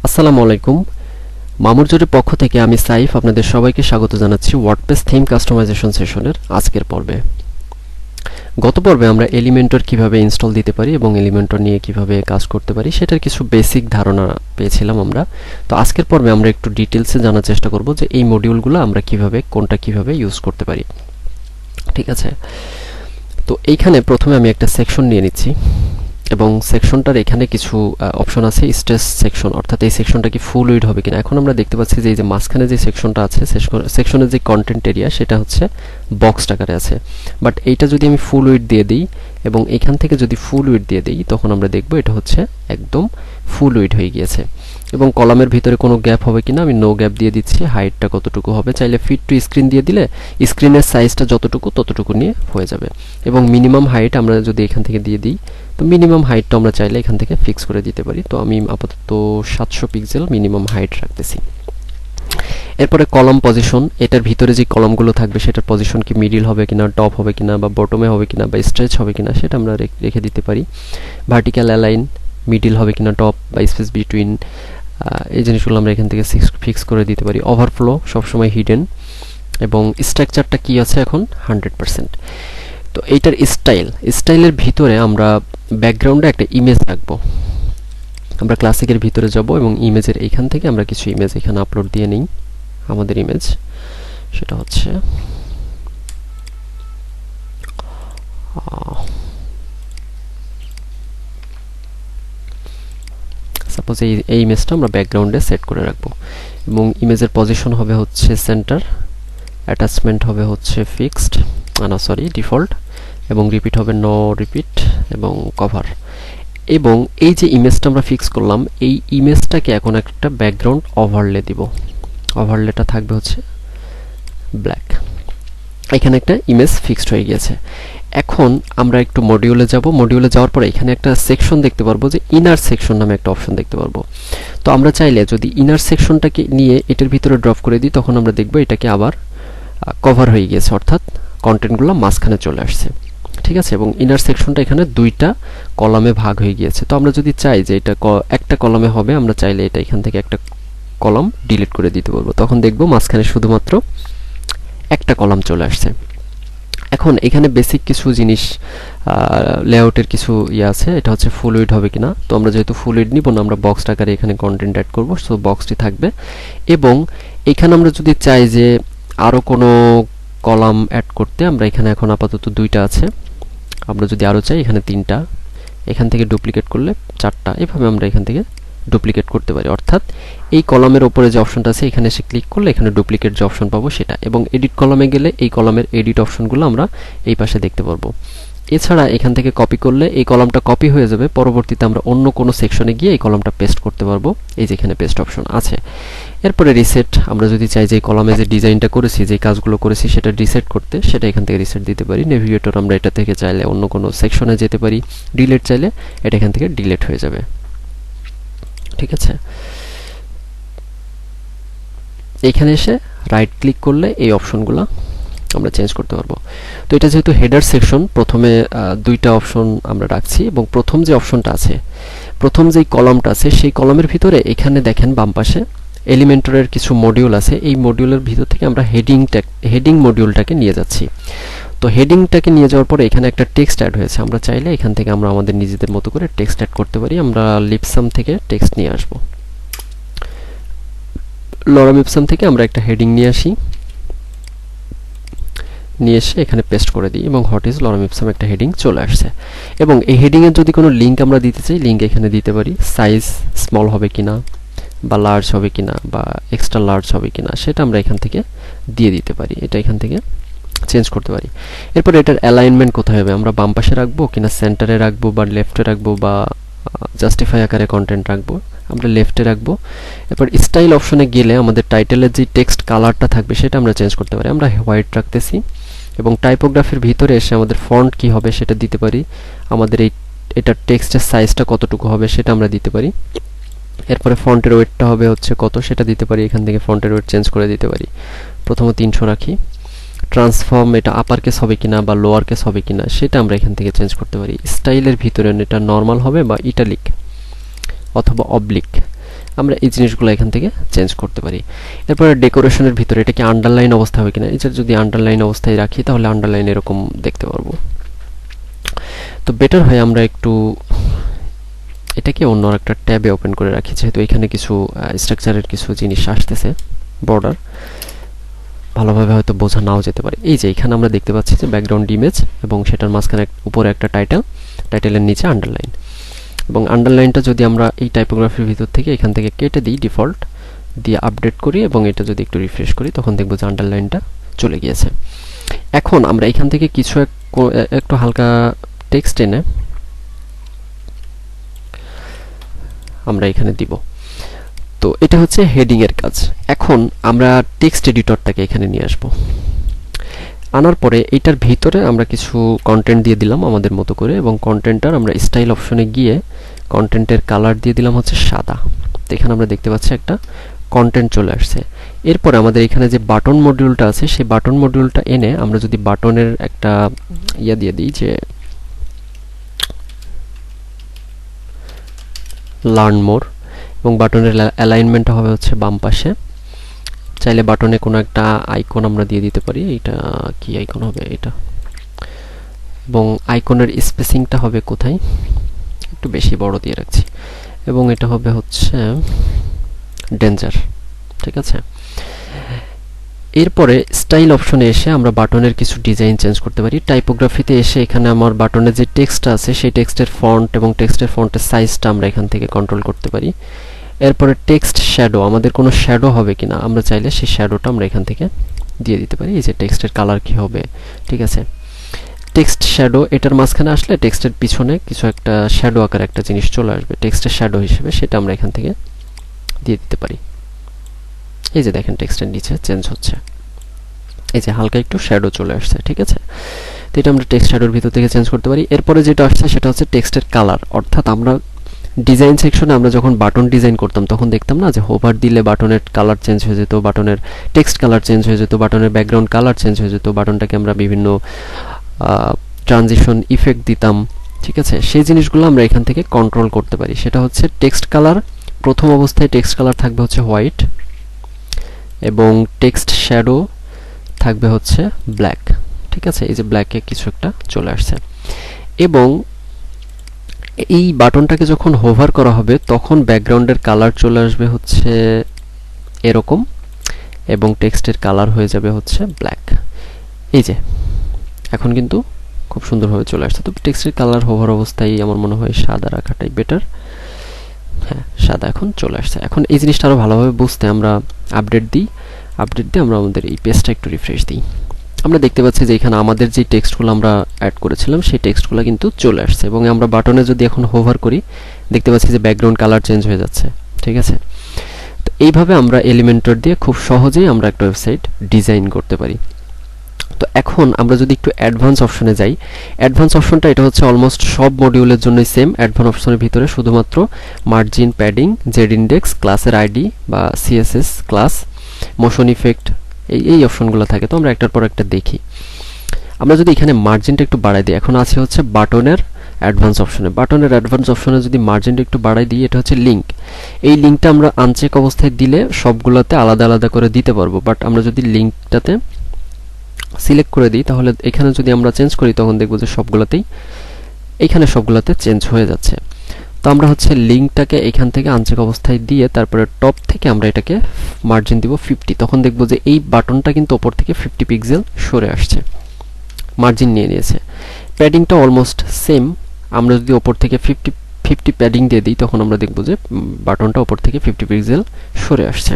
আসসালামু আলাইকুম। মামুর জোরের পক্ষ থেকে আমি সাইফ আপনাদের সবাইকে স্বাগত জানাচ্ছি ওয়ার্ডপ্রেস থিম কাস্টমাইজেশন সেশনের আজকের পর্বে। গত পর্বে আমরা এলিমেন্টর কিভাবে ইনস্টল দিতে পারি এবং এলিমেন্টর নিয়ে কিভাবে কাজ করতে পারি সেটার কিছু বেসিক ধারণা পেয়েছিলাম আমরা। তো আজকের পর্বে আমরা একটু ডিটেইলসে জানার চেষ্টা করব যে এই মডিউলগুলো আমরা কোনটা কিভাবে ইউজ করতে পারি। ঠিক আছে, তো এইখানে প্রথমে আমি একটা সেকশন নিয়ে নিচ্ছি এবং সেকশনটার এখানে কিছু অপশন আছে। স্ট্রেস সেকশন, অর্থাৎ এই সেকশনটা কি ফুল উইড হবে কিনা। এখন আমরা দেখতে পাচ্ছি যে এই যে মাঝখানে যে সেকশনটা আছে, সেকশনের যে কন্টেন্ট এরিয়া সেটা হচ্ছে বক্স আকারে আছে, বাট এইটা যদি আমি ফুল উইড দিয়ে দিই এবং এখান থেকে যদি ফুল উইড দিয়ে দিই তখন আমরা দেখব এটা হচ্ছে একদম ফুল উইড হয়ে গিয়েছে। এবং কলামের ভিতরে কোনো গ্যাপ হবে কিনা আমি নো গ্যাপ দিয়ে দিচ্ছি। হাইটটা কতটুকু হবে, চাইলে ফিট টু স্ক্রিন দিয়ে দিলে স্ক্রিনের সাইজটা ততটুকু নিয়ে হয়ে যাবে। এবং মিনিমাম হাইট আমরা যদি এখান থেকে দিয়ে দিই, তো মিনিমাম হাইটটা আমরা চাইলে এখান থেকে ফিক্স করে দিতে পারি। তো আমি আপাতত 700 পিক্সেল মিনিমাম হাইট রাখতেছি। এরপরে কলাম পজিশন, এটার ভিতরে যে কলামগুলো থাকবে সেটার পজিশন কি মিডিল হবে কিনা, টপ হবে কিনা, বা বটমে হবে কিনা, বা স্ট্রেচ হবে কিনা সেটা আমরা রেখে দিতে পারি। ভার্টিক্যাল অ্যালাইন, মিডিল হবে কিনা, টপ বা স্পেস বিটুইন, এই জিনিসগুলো আমরা এখান থেকে ফিক্স করে দিতে পারি। ওভারফ্লো সবসময় হিডেন, এবং স্ট্রাকচারটা কি আছে এখন 100%। তো এইটার স্টাইলের ভিতরে আমরা ব্যাকগ্রাউন্ডে একটা ইমেজ রাখবো। আমরা ক্লাসিকের ভিতরে যাব এবং ইমেজের এইখান থেকে আমরা কিছু ইমেজ এখানে আপলোড দিয়ে নিই। আমাদের ইমেজ সেটা হচ্ছে সাপোজ এই ইমেজটা আমরা ব্যাকগ্রাউন্ডে সেট করে রাখবো এবং ইমেজের পজিশন হবে হচ্ছে সেন্টার, অ্যাটাচমেন্ট হবে হচ্ছে ফিক্সড ডিফল্ট, এবং রিপিট হবে নো রিপিট, এবং কভার। এবং এই যে ইমেজটা আমরা ফিক্স করলাম এই ইমেজটাকে এখন একটা ব্যাকগ্রাউন্ড ওভারলে দিব। ওভারলেটা থাকবে হচ্ছে ব্ল্যাক। এখানে একটা ইমেজ ফিক্সড হয়ে গিয়েছে। এখন আমরা একটু মডিউলে যাব। মডিউলে যাওয়ার পরে এখানে একটা সেকশন দেখতে পারবো, যে ইনার সেকশন নামে একটা অপশন দেখতে পারবো। তো আমরা চাইলে যদি ইনার সেকশনটাকে নিয়ে এটার ভিতরে ড্রপ করে দিই তখন আমরা দেখব এটাকে আবার কভার হয়ে গিয়েছে, অর্থাৎ কন্টেন্টগুলো মাঝখানে চলে আসছে। ঠিক আছে, এবং ইনার সেকশনটা এখানে দুইটা কলামে ভাগ হয়ে গিয়েছে। তো আমরা যদি চাই যে এটা একটা কলামে হবে, আমরা চাইলে এটা এখান থেকে একটা কলাম ডিলিট করে দিতে পারবো। তখন দেখব মাঝখানে শুধুমাত্র একটা কলাম চলে আসছে। এখন এখানে বেসিক কিছু জিনিস লেআউটের কিছু আছে, এটা হচ্ছে ফুল উইড হবে কিনা। তো আমরা যেহেতু ফুল উইড নিব না, আমরা বক্স আকারে এখানে কন্টেন্ট অ্যাড করব, সো বক্সটি থাকবে। এবং এখানে আমরা যদি চাই যে আরও কোনো কলাম অ্যাড করতে, আমরা এখানে এখন আপাতত দুইটা আছে, আমরা যদি আরও চাই এখানে তিনটা, এখান থেকে ডুপ্লিকেট করলে চারটা, এভাবে আমরা এখান থেকে ডুপ্লিকেট করতে পারি। অর্থাৎ এই কলামের ওপরে যে অপশনটা আছে এখানে এসে ক্লিক করলে এখানে ডুপ্লিকেট যে অপশন পাবো সেটা, এবং এডিট কলামে গেলে এই কলামের এডিট অপশনগুলো আমরা এই পাশে দেখতে পারবো। এছাড়া এখান থেকে কপি করলে এই কলামটা কপি হয়ে যাবে, পরবর্তীতে আমরা অন্য কোনো সেকশনে গিয়ে এই কলামটা পেস্ট করতে পারবো। এই যে এখানে পেস্ট অপশন আছে। এরপরে রিসেট, আমরা যদি চাই যে এই কলামে যে ডিজাইনটা করেছি, যে কাজগুলো করেছি সেটা রিসেট করতে, সেটা এখান থেকে রিসেট দিতে পারি। নেভিগেটর, আমরা এটা থেকে চাইলে অন্য কোনো সেকশনে যেতে পারি। ডিলিট চাইলে এটা এখান থেকে ডিলিট হয়ে যাবে। ঠিক আছে, এখানে এসে রাইট ক্লিক করলে এই অপশনগুলো আমরা চেঞ্জ করতে পারবো। তো এটা যেহেতু হেডার সেকশন, প্রথমে দুইটা অপশন আমরা রাখছি, এবং প্রথম যে অপশনটা আছে, প্রথম যেই কলামটা আছে সেই কলামের ভিতরে এখানে দেখেন বাম পাশে এলিমেন্টরের কিছু মডিউল আছে। এই মডিউলের ভিতর থেকে আমরা হেডিং মডিউলটাকে নিয়ে যাচ্ছি। তো হেডিংটাকে নিয়ে যাওয়ার পরে এখানে একটা টেক্সট অ্যাড হয়েছে, আমরা চাইলে এখান থেকে আমরা আমাদের নিজেদের মতো করে টেক্সট অ্যাড করতে পারি। আমরা লিপসাম থেকে টেক্সট নিয়ে আসবো, লরাম ইপসাম থেকে আমরা একটা হেডিং নিয়ে আসি, নিয়ে এসে এখানে পেস্ট করে দিই, এবং হোয়াট ইজ লরাম ইপসাম একটা হেডিং চলে আসছে। এবং এই হেডিংয়ের যদি কোনো লিঙ্ক আমরা দিতে চাই, লিঙ্ক এখানে দিতে পারি। সাইজ স্মল হবে কিনা, বা লার্জ হবে কিনা, বা এক্সট্রা লার্জ হবে কিনা সেটা আমরা এখান থেকে দিয়ে দিতে পারি। এটা এখান থেকে চেঞ্জ করতে পারি। এরপর এটার অ্যালাইনমেন্ট কোথায় হবে, আমরা বাম পাশে রাখবো কিনা সেন্টারে রাখবো, বা লেফটে রাখবো, বা জাস্টিফাই আকারে কন্টেন্ট রাখবো, আমরা লেফটে রাখবো। এরপর স্টাইল অপশনে গেলে আমাদের টাইটেলের যে টেক্সট কালারটা থাকবে সেটা আমরা চেঞ্জ করতে পারি। আমরা হোয়াইট রাখতেছি, এবং টাইপোগ্রাফির ভিতরে এসে আমাদের ফন্ট কি হবে সেটা দিতে পারি। আমাদের এটার টেক্সটের সাইজটা কতটুকু হবে সেটা আমরা দিতে পারি। এরপরে ফন্টের ওয়েটটা হবে হচ্ছে কত সেটা দিতে পারি। এখান থেকে ফন্টের ওয়েট চেঞ্জ করে দিতে পারি। প্রথমে 300 রাখি। ট্রান্সফর্ম, এটা আপার কেস হবে কিনা বা লোয়ার কেস হবে কিনা সেটা আমরা এখান থেকে চেঞ্জ করতে পারি। স্টাইলের ভিতরে এটা নর্মাল হবে বা ইটালিক অথবা অবলিক, আমরা এই জিনিসগুলো এখান থেকে চেঞ্জ করতে পারি। এরপরে ডেকোরেশনের ভিতরে এটা কি আন্ডারলাইন অবস্থা হবে কিনা, এটা যদি আন্ডারলাইন অবস্থায় রাখি তাহলে আন্ডারলাইন এরকম দেখতে পারবো। তো বেটার হয় আমরা একটু এটাকে অন্য একটা ট্যাবে ওপেন করে রাখি, যেহেতু এখানে কিছু স্ট্রাকচারের কিছু জিনিস আসতেছে, বর্ডার ভালোভাবে হয়তো বোঝা নাও যেতে পারে। এই যে এখানে আমরা দেখতে পাচ্ছি যে ব্যাকগ্রাউন্ড ইমেজ এবং সেটার মাঝখানে উপরে একটা টাইটেল, টাইটেলের নিচে আন্ডারলাইন, এবং আন্ডারলাইনটা যদি আমরা এই টাইপোগ্রাফির ভিতর থেকে এখান থেকে কেটে দিই, ডিফল্ট দিয়ে আপডেট করি এবং এটা যদি একটু রিফ্রেশ করি তখন দেখব যে আন্ডারলাইনটা চলে গিয়েছে। এখন আমরা এখান থেকে কিছু একটু হালকা টেক্সট এনে আমরা এখানে দিব। তো এটা হচ্ছে হেডিং এর কাজ। এখন আমরা টেক্সট এডিটরটাকে এখানে নিয়ে আসব, আনার পরে এটার ভিতরে আমরা কিছু কন্টেন্ট দিয়ে দিলাম আমাদের মতো করে, এবং কন্টেন্টটার আমরা স্টাইল অপশনে গিয়ে কন্টেন্টের কালার দিয়ে দিলাম হচ্ছে সাদা। তো এখানে আমরা দেখতে পাচ্ছি একটা কন্টেন্ট চলে আসছে। এরপরে আমাদের এখানে যে বাটন মডিউলটা আছে সেই বাটন মডিউলটা এনে আমরা যদি বাটনের একটা ইয়া দিয়ে দিই যে লার্ন মোর, এবং বাটনের অ্যালাইনমেন্টটা হবে হচ্ছে বাম পাশে। চাইলে বাটনে কোনো একটা আইকন আমরা দিয়ে দিতে পারি, এটা কি আইকন হবে এটা, এবং আইকনের স্পেসিংটা হবে কোথায়, একটু বেশি বড় দিয়ে রাখছি, এবং এটা হবে হচ্ছে ডেঞ্জার, ঠিক আছে। এরপরে স্টাইল অপশনে এসে আমরা বাটনের কিছু ডিজাইন চেঞ্জ করতে পারি। টাইপোগ্রাফিতে এসে এখানে আমার বাটনের যে টেক্সটটা আছে সেই টেক্সটের ফন্ট এবং টেক্সটের ফন্টের সাইজটা আমরা এখান থেকে কন্ট্রোল করতে পারি। এরপরে টেক্সট শ্যাডো, আমাদের কোনো শ্যাডো হবে কিনা আমরা চাইলে সেই শ্যাডোটা আমরা এখান থেকে দিয়ে দিতে পারি। এই যে টেক্সটের কালার কি হবে, ঠিক আছে। টেক্সট শ্যাডো, এটার মাঝখানে আসলে টেক্সটের পিছনে কিছু একটা শ্যাডো আকার একটা জিনিস চলে আসবে টেক্সটের শ্যাডো হিসেবে, সেটা আমরা এখান থেকে দিয়ে দিতে পারি। এই যে দেখেন টেক্সটের নিচে চেঞ্জ হচ্ছে, এই যে হালকা একটু শ্যাডো চলে আসছে, ঠিক আছে। তো এটা আমরা টেক্সট শ্যাডোর ভিতর থেকে চেঞ্জ করতে পারি। এরপরে যেটা আসছে সেটা হচ্ছে টেক্সটের কালার, অর্থাৎ আমরা ডিজাইন সেকশনে আমরা যখন বাটন ডিজাইন করতাম তখন দেখতাম না যে হোভার দিলে বাটনের কালার চেঞ্জ হয়ে যেত, বাটনের টেক্সট কালার চেঞ্জ হয়ে যেত, বাটনের ব্যাকগ্রাউন্ড কালার চেঞ্জ হয়ে যেত, বাটনটাকে আমরা বিভিন্ন ট্রানজিশন ইফেক্ট দিতাম, ঠিক আছে। সেই জিনিসগুলো আমরা এখান থেকে কন্ট্রোল করতে পারি। সেটা হচ্ছে টেক্সট কালার, প্রথম অবস্থায় টেক্সট কালার থাকবে হচ্ছে হোয়াইট, এবং টেক্সট শ্যাডো থাকবে হচ্ছে ব্ল্যাক, ঠিক আছে। এই যে ব্ল্যাকে কিছু একটা চলে আসছে, এবং এই বাটনটাকে যখন হোভার করা হবে তখন ব্যাকগ্রাউন্ডের কালার চলে আসবে হচ্ছে এরকম, এবং টেক্সটের কালার হয়ে যাবে হচ্ছে ব্ল্যাক। এই যে এখন কিন্তু খুব সুন্দরভাবে চলে আসছে। তো টেক্সটের কালার হোভার অবস্থায় আমার মনে হয় সাদা রাখাটাই বেটার। হ্যাঁ, সাদা এখন চলে আসছে। এখন এই জিনিসটা আরও ভালোভাবে বুঝতে আমরা আপডেট দিই, আপডেট দিয়ে আমরা আমাদের এই পেজটা একটু রিফ্রেশ দিই। আমরা দেখতে পাচ্ছি যে এখানে আমাদের যে টেক্সটগুলো আমরা অ্যাড করেছিলাম সেই টেক্সটগুলো কিন্তু চলে আসছে, এবং আমরা বাটনে যদি এখন হোভার করি দেখতে পাচ্ছি যে ব্যাকগ্রাউন্ড কালার চেঞ্জ হয়ে যাচ্ছে, ঠিক আছে। তো এইভাবে আমরা এলিমেন্টর দিয়ে খুব সহজেই আমরা একটা ওয়েবসাইট ডিজাইন করতে পারি। তো এখন আমরা যদি একটু অ্যাডভান্স অপশনে যাই, অ্যাডভান্স অপশনটা এটা হচ্ছে অলমোস্ট সব মডিউলের জন্যই সেম। অ্যাডভান্স অপশনের ভিতরে শুধুমাত্র মার্জিন, প্যাডিং, জেড ইন্ডেক্স, ক্লাসের আইডি বা সিএসএস ক্লাস, মোশন ইফেক্ট, এই অপশনগুলো থাকে। তো আমরা একটার পর একটা দেখি। আমরা যদি এখানে মার্জিনটা একটু বাড়াই দিই, এখন আছে হচ্ছে বাটনের অ্যাডভান্স অপশনে। বাটনের অ্যাডভান্স অপশনে যদি মার্জিনটা একটু বাড়াই দিই, এটা হচ্ছে লিঙ্ক। এই লিঙ্কটা আমরা আনচেক অবস্থায় দিলে সবগুলোতে আলাদা আলাদা করে দিতে পারবো, বাট আমরা যদি লিঙ্কটাতে সিলেক্ট করে দিই তাহলে এখানে যদি আমরা চেঞ্জ করি তখন দেখব যে সবগুলোতেই এখানে সবগুলোতে চেঞ্জ হয়ে যাচ্ছে। তো আমরা হচ্ছে লিঙ্কটাকে এখান থেকে আনচেক অবস্থায় দিয়ে তারপরে টপ থেকে আমরা এটাকে মার্জিন দিব 50। তখন দেখব যে এই বাটনটা কিন্তু ওপর থেকে 50 পিক্সেল সরে আসছে, মার্জিন নিয়ে নিয়েছে। প্যাডিংটা অলমোস্ট সেম। আমরা যদি ওপর থেকে 50 প্যাডিং দিয়ে দিই তখন আমরা দেখব যে বাটনটা ওপর থেকে 50 পিক্সেল সরে আসছে।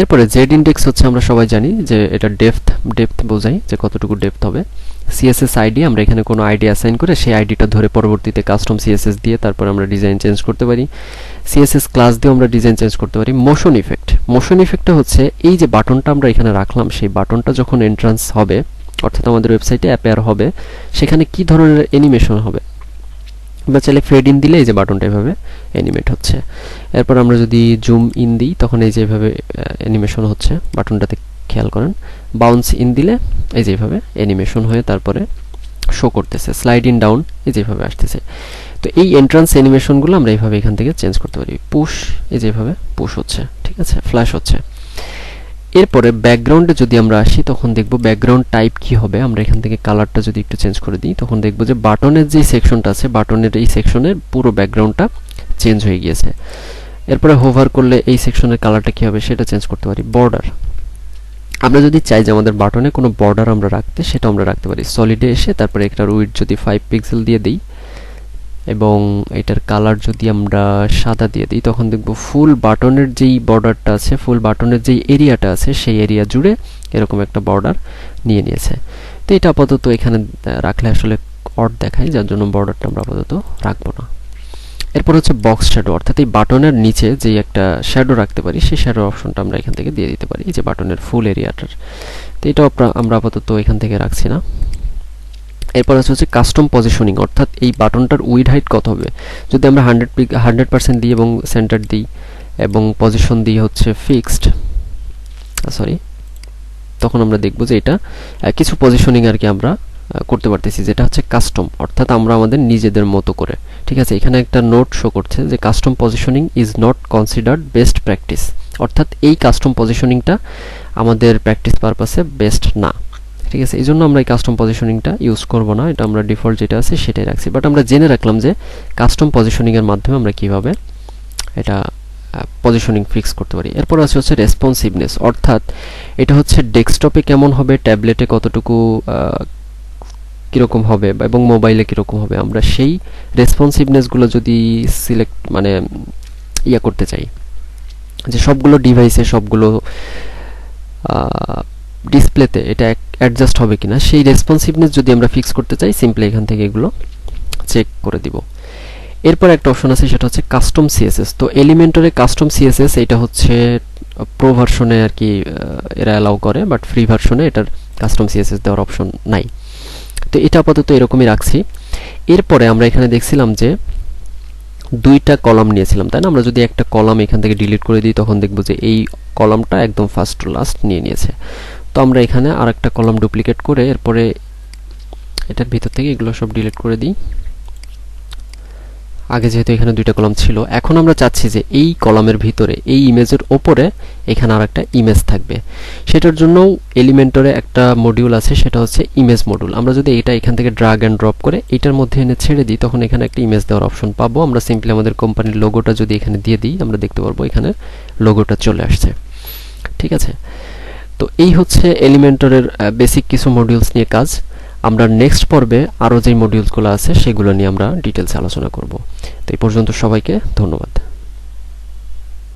এরপরে জেড ইন্ডেক্স হচ্ছে আমরা সবাই জানি যে এটা ডেপথ বোঝায় যে কতটুকু ডেপথ হবে। সিএসএস আইডি, আমরা এখানে কোনো আইডি অ্যাসাইন করে সেই আইডিটা ধরে পরবর্তীতে কাস্টম সিএসএস দিয়ে তারপর আমরা ডিজাইন চেঞ্জ করতে পারি। সিএসএস ক্লাস দিয়ে আমরা ডিজাইন চেঞ্জ করতে পারি। মোশন ইফেক্টটা হচ্ছে এই যে বাটনটা আমরা এখানে রাখলাম, সেই বাটনটা যখন এন্ট্রান্স হবে অর্থাৎ আমাদের ওয়েবসাইটে অ্যাপেয়ার হবে, সেখানে কি ধরনের অ্যানিমেশন হবে। আমরা চাইলে ফেড ইন দিলে এই যে বাটনটা এভাবে অ্যানিমেট হচ্ছে। এরপর আমরা যদি জুম ইন দিই তখন এই যে এভাবে অ্যানিমেশন হচ্ছে, বাটনটাতে খেয়াল করেন। বাউন্স ইন দিলে এই যে এভাবে অ্যানিমেশন হয়ে তারপরে শো করতেছে। স্লাইড ইন ডাউন এই যেভাবে আসতেছে। তো এই এন্ট্রান্স অ্যানিমেশনগুলো আমরা এইভাবে এখান থেকে চেঞ্জ করতে পারি। পুশ, এই যে এইভাবে পুশ হচ্ছে, ঠিক আছে, ফ্ল্যাশ হচ্ছে। এরপরে ব্যাকগ্রাউন্ডে যদি আমরা আসি তখন দেখব ব্যাকগ্রাউন্ড টাইপ কি হবে। আমরা এখান থেকে কালারটা যদি একটু চেঞ্জ করে দিই তখন দেখব যে বাটনের যে সেকশনটা আছে, বাটনের এই সেকশনের পুরো ব্যাকগ্রাউন্ডটা চেঞ্জ হয়ে গিয়েছে। এরপরে হোভার করলে এই সেকশনের কালারটা কি হবে সেটা চেঞ্জ করতে পারি। বর্ডার, আমরা যদি চাই যে আমাদের বাটনে কোনো বর্ডার আমরা রাখতে, সেটা আমরা রাখতে পারি। সলিডে এসে তারপরে এটার উইডথ যদি 5 পিক্সেল দিয়ে দিই এবং এটার কালার যদি আমরা সাদা দিয়ে দিই তখন দেখব ফুল বাটনের যেই বর্ডারটা আছে, ফুল বাটনের যেই এরিয়াটা আছে সেই এরিয়া জুড়ে এরকম একটা বর্ডার নিয়ে নিয়েছে। তো এটা আপাতত এখানে রাখলে আসলে অড দেখায়, যার জন্য বর্ডারটা আমরা আপাতত রাখবো না। এরপর হচ্ছে বক্স শ্যাডো, অর্থাৎ এই বাটনের নিচে যেই একটা শ্যাডো রাখতে পারি সেই শ্যাডো অপশনটা আমরা এখান থেকে দিয়ে দিতে পারি, এই যে বাটনের ফুল এরিয়াটার। তো এটাও আমরা আপাতত এখান থেকে রাখছি না। এরপর হচ্ছে কাস্টম পজিশনিং, অর্থাৎ এই বাটনটার উইড হাইট কত হবে। যদি আমরা 100% দিই এবং সেন্টার দিই এবং পজিশন দিই হচ্ছে ফিক্সড, তখন আমরা দেখব যে এটা কিছু পজিশনিং আর কি আমরা করতে পারতেছি, যেটা হচ্ছে কাস্টম, অর্থাৎ আমরা আমাদের নিজেদের মতো করে। ঠিক আছে, এখানে একটা নোট শো করছে যে custom positioning is not considered best practice, অর্থাৎ এই কাস্টম পজিশনিংটা আমাদের প্র্যাকটিস পারপাসে বেস্ট না। ঠিক আছে, এই জন্য আমরা এই কাস্টম পজিশনিংটা ইউজ করব না, এটা আমরা ডিফল্ট যেটা আছে সেটাই রাখছি। বাট আমরা জেনে রাখলাম যে কাস্টম পজিশনিংয়ের মাধ্যমে আমরা কিভাবে এটা পজিশনিং ফিক্স করতে পারি। এরপর আছে হচ্ছে রেসপন্সিভনেস, অর্থাৎ এটা হচ্ছে ডেস্কটপে কেমন হবে, ট্যাবলেটে কতটুকু কীরকম হবে এবং মোবাইলে কীরকম হবে, আমরা সেই রেসপন্সিভনেসগুলো যদি সিলেক্ট মানে করতে চাই যে সবগুলো ডিভাইসে সবগুলো ডিসপ্লেতে এটা অ্যাডজাস্ট হবে কিনা, সেই রেসপন্সিভনেস যদি আমরা ফিক্স করতে চাই সিম্পলি এখান থেকে এগুলো চেক করে দিব। এরপর একটা অপশন আছে সেটা হচ্ছে কাস্টম সিএসএস। তো এলিমেন্টরে কাস্টম সিএসএস এটা হচ্ছে প্রো ভার্সনে আর কি এরা অ্যালাউ করে, বাট ফ্রি ভার্সনে এটার কাস্টম সিএসএস দেওয়ার অপশন নাই। তো এটা আপাতত এরকমই রাখছি। এরপরে আমরা এখানে দেখছিলাম যে দুইটা কলাম নিয়েছিলাম, তাই না? আমরা যদি একটা কলাম এখান থেকে ডিলিট করে দিই তখন দেখব যে এই কলামটা একদম ফার্স্ট টু লাস্ট নিয়ে নিয়েছে। তো আমরা এখানে আর একটা কলাম ডুপ্লিকেট করে এরপরে এটার ভিতর থেকে এগুলো সব ডিলিট করে দিই। আগে যেহেতু এখানে দুইটা কলাম ছিল, এখন আমরা চাচ্ছি যে এই কলামের ভিতরে এই ইমেজের ওপরে এখানে আর একটা ইমেজ থাকবে। সেটার জন্য এলিমেন্টরে একটা মডিউল আছে সেটা হচ্ছে ইমেজ মডিউল। আমরা যদি এটা এখান থেকে ড্রাগ অ্যান্ড ড্রপ করে এটার মধ্যে এনে ছেড়ে দিই তখন এখানে একটা ইমেজ দেওয়ার অপশন পাবো। আমরা সিম্পলি আমাদের কোম্পানির লোগোটা যদি এখানে দিয়ে দিই আমরা দেখতে পারবো এখানে লোগোটা চলে আসছে। ঠিক আছে, তো এই হচ্ছে এলিমেন্টরের বেসিক কিছু মডিউলস নিয়ে কাজ। আমরা নেক্সট পর্বে আরও যে মডিউলসগুলো আছে সেগুলো নিয়ে আমরা ডিটেলসে আলোচনা করব। তো এই পর্যন্ত সবাইকে ধন্যবাদ।